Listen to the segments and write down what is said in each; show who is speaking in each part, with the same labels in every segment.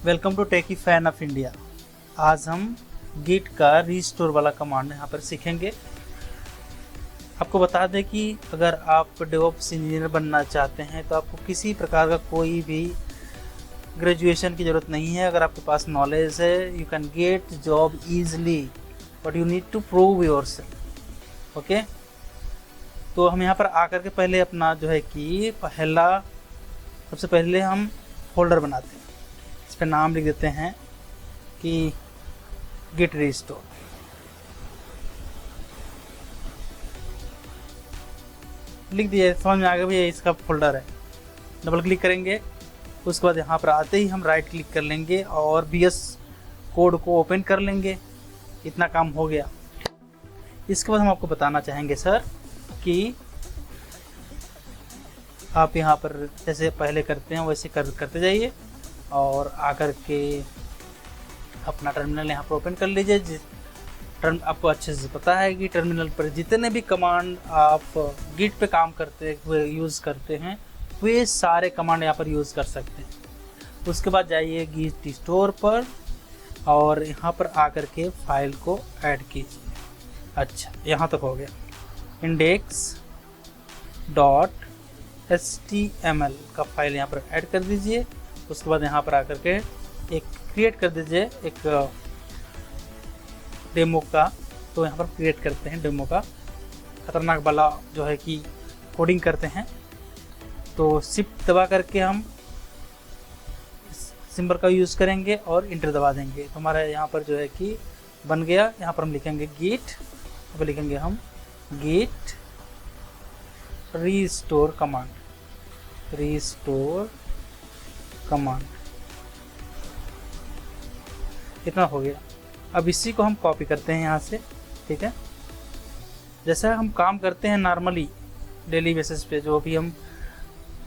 Speaker 1: Welcome to techie fan of India. आज हम Git का रीस्टोर वाला कमांड यहाँ पर सीखेंगे। आपको बता दें कि अगर आप डेवऑप्स इंजीनियर बनना चाहते हैं तो आपको किसी प्रकार का कोई भी ग्रेजुएशन की ज़रूरत नहीं है। अगर आपके पास नॉलेज है, you can get job easily, but you need to prove yourself. Okay, तो हम यहाँ पर आकर के पहले अपना जो है कि सबसे पहले हम फोल्डर बनाते हैं। इस पर नाम लिख देते हैं कि गिट रीस्टोर। लिख दिया, समझ में आ गया भैया इसका फोल्डर है। डबल क्लिक करेंगे, उसके बाद यहाँ पर आते ही हम राइट क्लिक कर लेंगे और VS कोड को ओपन कर लेंगे। इतना काम हो गया। इसके बाद हम आपको बताना चाहेंगे सर कि आप यहाँ पर जैसे पहले करते हैं वैसे करते जाइए और आकर के अपना टर्मिनल यहाँ पर ओपन कर लीजिए। आपको अच्छे से पता है कि टर्मिनल पर जितने भी कमांड आप गिट पे काम करते हुए यूज़ करते हैं वे सारे कमांड यहाँ पर यूज़ कर सकते हैं। उसके बाद जाइए गिट स्टोर पर और यहाँ पर आकर के फाइल को ऐड कीजिए। अच्छा, यहाँ तक हो गया। index.html का फाइल यहाँ पर ऐड कर दीजिए। उसके बाद यहाँ पर आकर के एक क्रिएट कर दीजिए एक डेमो का। तो यहाँ पर क्रिएट करते हैं डेमो का, खतरनाक वाला जो है कि कोडिंग करते हैं। तो शिफ्ट दबा करके हम सिंबल का यूज़ करेंगे और इंटर दबा देंगे तो हमारा यहाँ पर जो है कि बन गया। यहाँ पर हम लिखेंगे गिट, यहाँ पर लिखेंगे हम गिट रीस्टोर कमांड, इतना हो गया। अब इसी को हम कॉपी करते हैं यहाँ से, ठीक है। जैसा हम काम करते हैं नॉर्मली डेली बेसिस पे, जो भी हम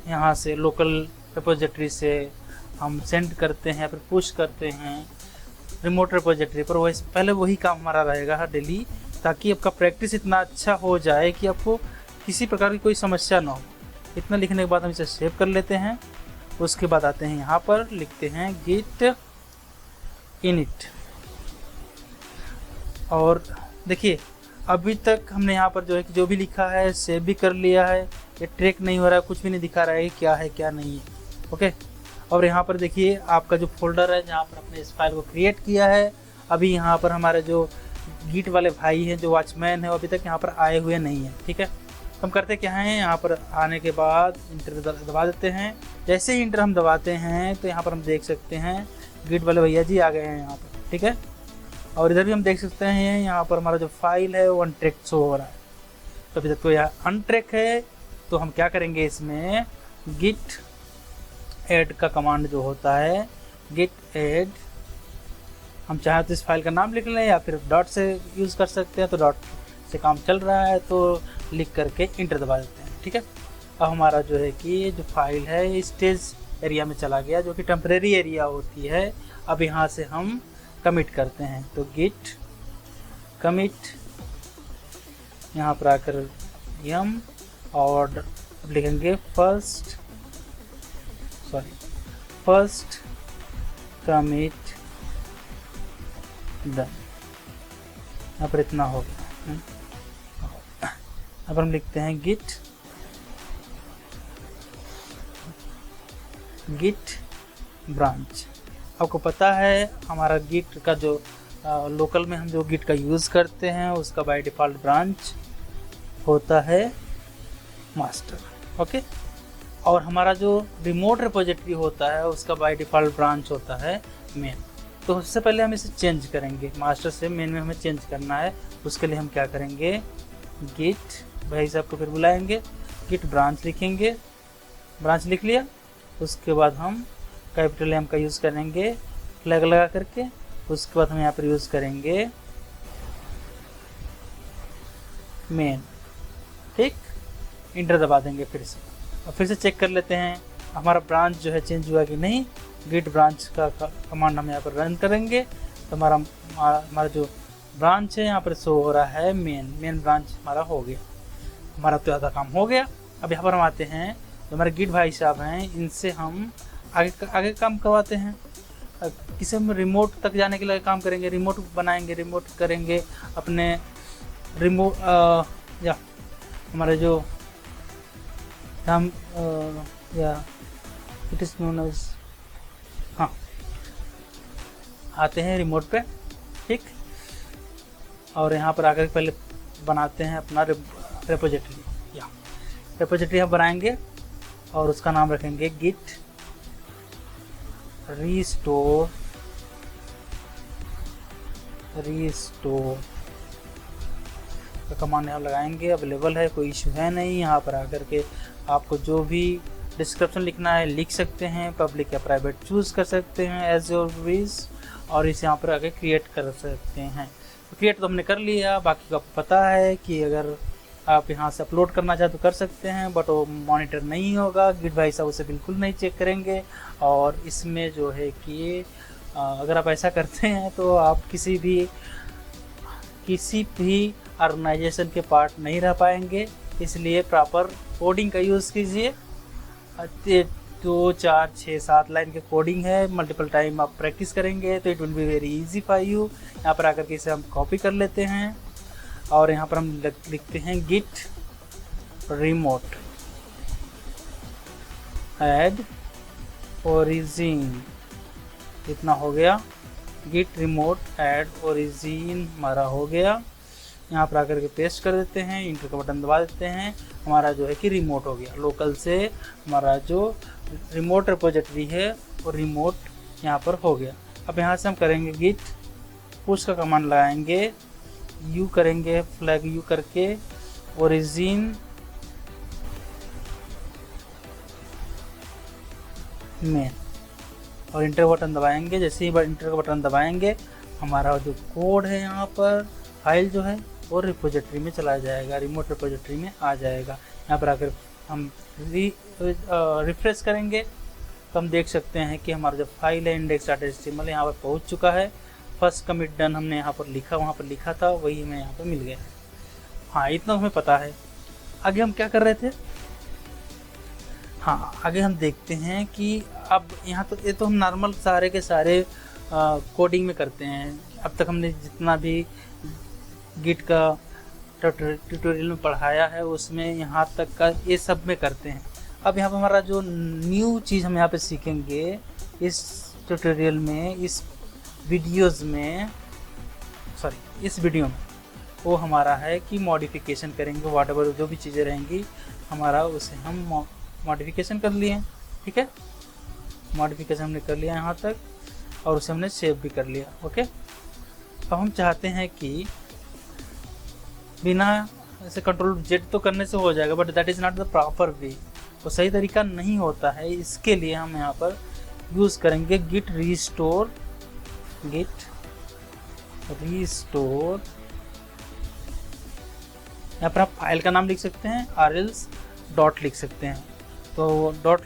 Speaker 1: यहाँ से लोकल रिपोजिटरी से हम सेंड करते हैं फिर पुश करते हैं रिमोट रिपोजिटरी पर, वैसे पहले वही काम हमारा रहेगा डेली, ताकि आपका प्रैक्टिस इतना अच्छा हो जाए कि आपको किसी प्रकार की कोई समस्या ना हो। इतना लिखने के बाद हम इसे सेव कर लेते हैं। उसके बाद आते हैं यहाँ पर लिखते हैं गिट इनिट और देखिए अभी तक हमने यहाँ पर जो है कि जो भी लिखा है सेव भी कर लिया है। ये ट्रैक नहीं हो रहा है, कुछ भी नहीं दिखा रहा है क्या है क्या नहीं है। ओके, और यहाँ पर देखिए आपका जो फोल्डर है जहाँ पर आपने इस फाइल को क्रिएट किया है, अभी यहाँ पर हमारे जो गिट वाले भाई हैं, जो वॉचमैन है, वो अभी तक यहाँ पर आए हुए नहीं हैं। ठीक है, हम करते क्या हैं, यहाँ पर आने के बाद इंटर दबा देते हैं। जैसे ही इंटर हम दबाते हैं तो यहाँ पर हम देख सकते हैं गिट वाले भैया जी आ गए हैं यहाँ पर। ठीक है, और इधर भी हम देख सकते हैं यहाँ पर हमारा जो फाइल है वो अनट्रैक शो हो रहा है। तो अभी तक तो यह अनट्रैक है। तो हम क्या करेंगे, इसमें गिट ऐड का कमांड जो होता है, गिट ऐड, हम चाहें तो इस फाइल का नाम लिख लें या फिर डॉट से यूज़ कर सकते हैं। तो डॉट से काम चल रहा है तो लिख करके इंटर दबा देते हैं। ठीक है, अब हमारा जो है कि जो फाइल है स्टेज एरिया में चला गया, जो कि टेम्परेरी एरिया होती है। अब यहाँ से हम कमिट करते हैं, तो गिट कमिट, यहाँ पर आकर यम और लिखेंगे फर्स्ट कमिट डन। यहाँ पर इतना हो गया। अब हम लिखते हैं गिट ब्रांच। आपको पता है हमारा गिट का जो लोकल में हम जो गिट का यूज़ करते हैं उसका बाय डिफ़ॉल्ट ब्रांच होता है मास्टर। ओके, और हमारा जो रिमोट रिपोजिटरी होता है उसका बाय डिफ़ॉल्ट ब्रांच होता है मेन। तो सबसे पहले हम इसे चेंज करेंगे, मास्टर से मेन में हमें चेंज करना है। उसके लिए हम क्या करेंगे, गिट भाई साहब को फिर बुलाएंगे, गिट ब्रांच लिखेंगे, ब्रांच लिख लिया। उसके बाद हम कैपिटल एम का यूज़ करेंगे फ्लैग लगा करके। उसके बाद हम यहाँ पर यूज़ करेंगे मेन। ठीक, इंटर दबा देंगे फिर से और फिर से चेक कर लेते हैं हमारा ब्रांच जो है चेंज हुआ कि नहीं। गिट ब्रांच का कमांड हम यहाँ पर रन करेंगे तो हमारा जो ब्रांच है यहाँ पर शो हो रहा है मेन ब्रांच हमारा हो गया। हमारा तो ज़्यादा काम हो गया। अब यहाँ पर हम आते हैं, जो हमारे गिट भाई साहब हैं इनसे हम आगे काम करवाते हैं। किसी हम रिमोट तक जाने के लिए काम करेंगे, रिमोट बनाएंगे, रिमोट करेंगे अपने रिमोट या हमारे जो हम या इट इज़ नोन एज, हाँ आते हैं रिमोट पे, ठीक। और यहाँ पर आकर पहले बनाते हैं अपना रेपोजिटरी, या रेपोजिटरी हम बनाएंगे और उसका नाम रखेंगे गिट रीस्टोर का कमांड यहाँ लगाएंगे। अवेलेबल है, कोई इशू है नहीं। यहाँ पर आकर के आपको जो भी डिस्क्रिप्शन लिखना है लिख सकते हैं, पब्लिक या प्राइवेट चूज़ कर सकते हैं एज योर विश, और इसे यहाँ पर आके क्रिएट कर सकते हैं। तो क्रिएट तो हमने कर लिया, बाकी का पता है कि अगर आप यहाँ से अपलोड करना चाहे तो कर सकते हैं, बट वो मॉनिटर नहीं होगा। गिट भाई साहब उसे बिल्कुल नहीं चेक करेंगे। और इसमें जो है कि अगर आप ऐसा करते हैं तो आप किसी भी ऑर्गेनाइजेशन के पार्ट नहीं रह पाएंगे। इसलिए प्रॉपर कोडिंग का यूज़ कीजिए। 2, 4, 6, 7 लाइन के कोडिंग है, मल्टीपल टाइम आप प्रैक्टिस करेंगे तो it will be very easy for you. यहाँ पर आकर के इसे हम कॉपी कर लेते हैं और यहाँ पर हम लिखते हैं गिट रिमोट ऐड ओरिजिन। इतना हो गया, गिट रिमोट ऐड ओरिजिन हमारा हो गया। यहाँ पर आकर के पेस्ट कर देते हैं, इंटर का बटन दबा देते हैं, हमारा जो है कि रिमोट हो गया। लोकल से हमारा जो रिमोट रिपोजिटरी है वो रिमोट यहाँ पर हो गया। अब यहाँ से हम करेंगे गिट पुश का कमांड लगाएंगे, यू करेंगे, फ्लैग यू करके ओरिजिन में, और इंटर बटन दबाएंगे। जैसे ही इंटर का बटन दबाएंगे हमारा जो कोड है यहाँ पर फाइल जो है वो रिपोजिटरी में चला जाएगा, रिमोट रिपोजिटरी में आ जाएगा। यहाँ पर आकर हम रिफ्रेश करेंगे तो हम देख सकते हैं कि हमारा जो फाइल है index.html यहाँ पर पहुँच चुका है। फर्स्ट कमिट डन हमने यहाँ पर लिखा, वहाँ पर लिखा था, वही हमें यहाँ पर मिल गया। हाँ, इतना हमें पता है। आगे हम क्या कर रहे थे? हाँ, आगे हम देखते हैं कि अब यहाँ तो ये तो हम नॉर्मल सारे के सारे कोडिंग में करते हैं। अब तक हमने जितना भी गिट का ट्यूटोरियल में पढ़ाया है उसमें यहाँ तक का ये सब में करते हैं। अब यहाँ पर हमारा जो न्यू चीज़ हम यहाँ पे सीखेंगे इस ट्यूटोरियल में, इस वीडियो में, वो हमारा है कि मॉडिफिकेशन करेंगे। व्हाटएवर जो भी चीज़ें रहेंगी हमारा उसे हम मॉडिफिकेशन कर लिए, ठीक है। मॉडिफिकेशन हमने कर लिया यहाँ तक और उसे हमने सेव भी कर लिया, ओके। अब हम चाहते हैं कि बिना ऐसे कंट्रोल जेड तो करने से हो जाएगा, but that is not the proper way, वो सही तरीका नहीं होता है। इसके लिए हम यहाँ पर यूज़ करेंगे गिट रीस्टोर। यहाँ पर आप फाइल का नाम लिख सकते हैं और एल्स डॉट लिख सकते हैं। तो डॉट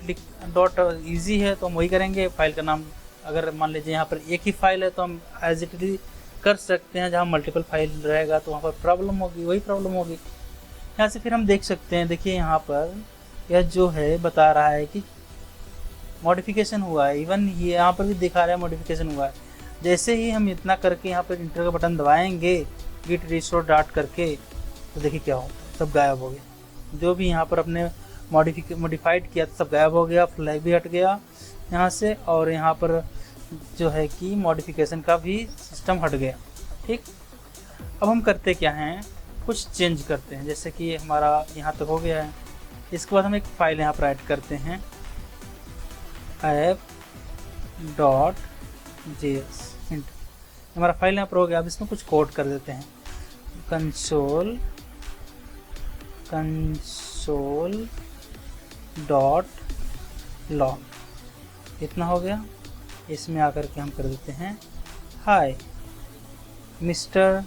Speaker 1: ईजी है तो हम वही करेंगे। फाइल का नाम अगर मान लीजिए यहाँ पर एक ही फाइल है तो हम एज इट इज कर सकते हैं। जहाँ मल्टीपल फाइल रहेगा तो वहाँ पर प्रॉब्लम होगी, वही प्रॉब्लम होगी। यहाँ से फिर हम देख सकते हैं, देखिए यहाँ पर यह जो है बता रहा है कि मॉडिफिकेशन हुआ है। इवन ये यहाँ पर भी दिखा रहा है मॉडिफिकेशन हुआ है। जैसे ही हम इतना करके यहाँ पर इंटर का बटन दबाएंगे गिट रिस्टोर डॉट करके, तो देखिए क्या हो, सब गायब हो गया। जो भी यहाँ पर अपने मॉडिफाइड किया सब गायब हो गया, फ्लैग भी हट गया यहाँ से, और यहाँ पर जो है कि मॉडिफिकेशन का भी सिस्टम हट गया, ठीक। अब हम करते क्या हैं, कुछ चेंज करते हैं। जैसे कि हमारा यहाँ तक हो गया है, इसके बाद हम एक फाइल यहाँ पर ऐड करते हैं app.js। हमारा फाइल यहाँ पर हो गया। अब इसमें कुछ कोड कर देते हैं, कंसोल डॉट लॉग, इतना हो गया। इसमें आकर के हम कर देते हैं हाय मिस्टर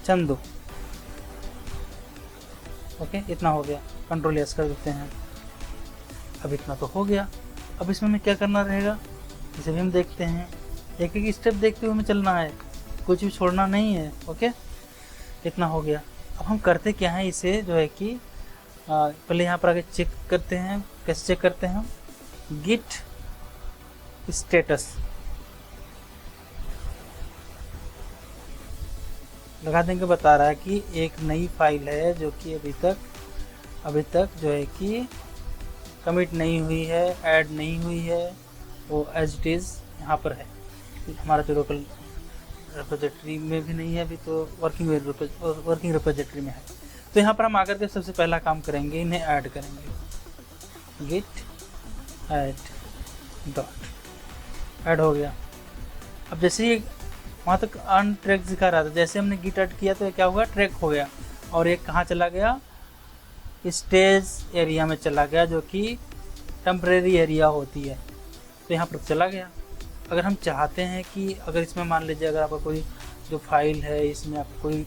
Speaker 1: चंदू, ओके, इतना हो गया। कंट्रोल एस कर देते हैं। अब इतना तो हो गया। अब इसमें हमें क्या करना रहेगा, इसे भी हम देखते हैं। एक एक स्टेप देखते हुए हमें चलना है, कुछ भी छोड़ना नहीं है, ओके। इतना हो गया। अब हम करते क्या है, इसे जो है कि पहले यहाँ पर आके चेक करते हैं। कैसे चेक करते हैं, गिट स्टेटस लगा देंगे, बता रहा है कि एक नई फाइल है जो कि अभी तक जो है कि कमिट नहीं हुई है, ऐड नहीं हुई है, वो एज इट इज़ यहाँ पर है। हमारा जो लोकल रिपोजिटरी में भी नहीं है अभी, तो वर्किंग रिपोजिटरी में है। तो यहाँ पर हम आकर के सबसे पहला काम करेंगे, इन्हें ऐड करेंगे। गिट ऐड हो गया। अब जैसे ही वहाँ तक अनट्रैक दिखा रहा था, जैसे हमने गिट ऐड किया तो क्या हुआ, ट्रैक हो गया और एक कहाँ चला गया, स्टेज एरिया में चला गया, जो कि टेम्परेरी एरिया होती है। तो यहाँ पर चला गया। अगर हम चाहते हैं कि अगर इसमें मान लीजिए अगर आपका कोई जो फाइल है इसमें आपका कोई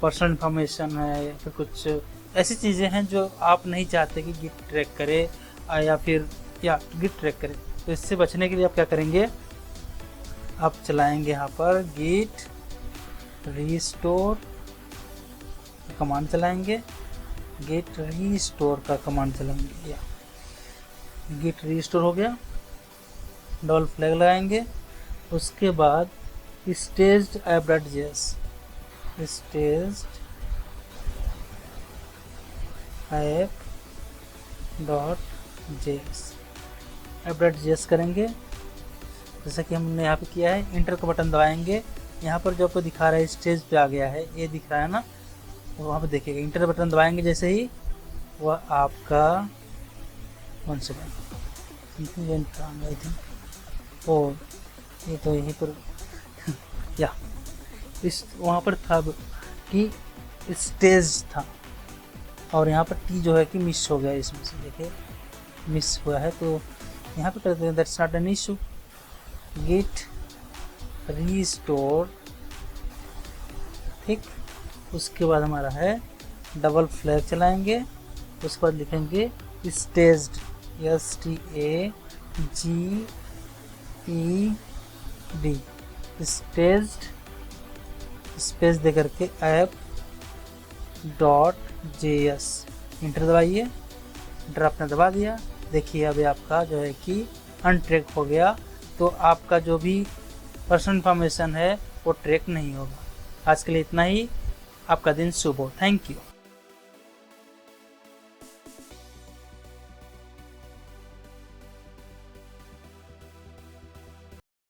Speaker 1: पर्सनल इन्फॉर्मेशन है या फिर कुछ ऐसी चीज़ें हैं जो आप नहीं चाहते कि गिट ट्रैक करे या गिट ट्रैक करे, तो इससे बचने के लिए आप क्या करेंगे, आप चलाएंगे यहाँ पर गिट रीस्टोर कमांड चलाएंगे, गिट रीस्टोर का कमांड चलाएंगे। या गिट रीस्टोर हो गया, डबल फ्लैग लगाएंगे। उसके बाद स्टेज्ड ऐप.js ऐप.js करेंगे, जैसा कि हमने यहाँ पे किया है। इंटर का बटन दबाएंगे, यहाँ पर जो आपको दिखा रहा है स्टेज पे आ गया है, ये दिख रहा है ना, वहाँ पे देखिएगा। इंटर बटन दबाएंगे जैसे ही, वह आपका 1 सेकेंड ओ ये तो यहीं पर या इस वहाँ पर था कि स्टेज था और यहाँ पर टी जो है कि मिस हो गया, इसमें से देखिए मिस हुआ है। तो यहाँ पर करते हैं that's not an issue, git restore, ठीक। उसके बाद हमारा है डबल फ्लैग चलाएंगे, उसके बाद लिखेंगे स्टेज्ड STAGED स्टेज्ड स्पेस दे करके ऐप.js इंटर दबाइए। इंटर आपने दबा दिया, देखिए अभी आपका जो है कि अनट्रैक हो गया। तो आपका जो भी पर्सनल इन्फॉर्मेशन है वो ट्रैक नहीं होगा। आज के लिए इतना ही, आपका दिन शुभ हो। Thank you.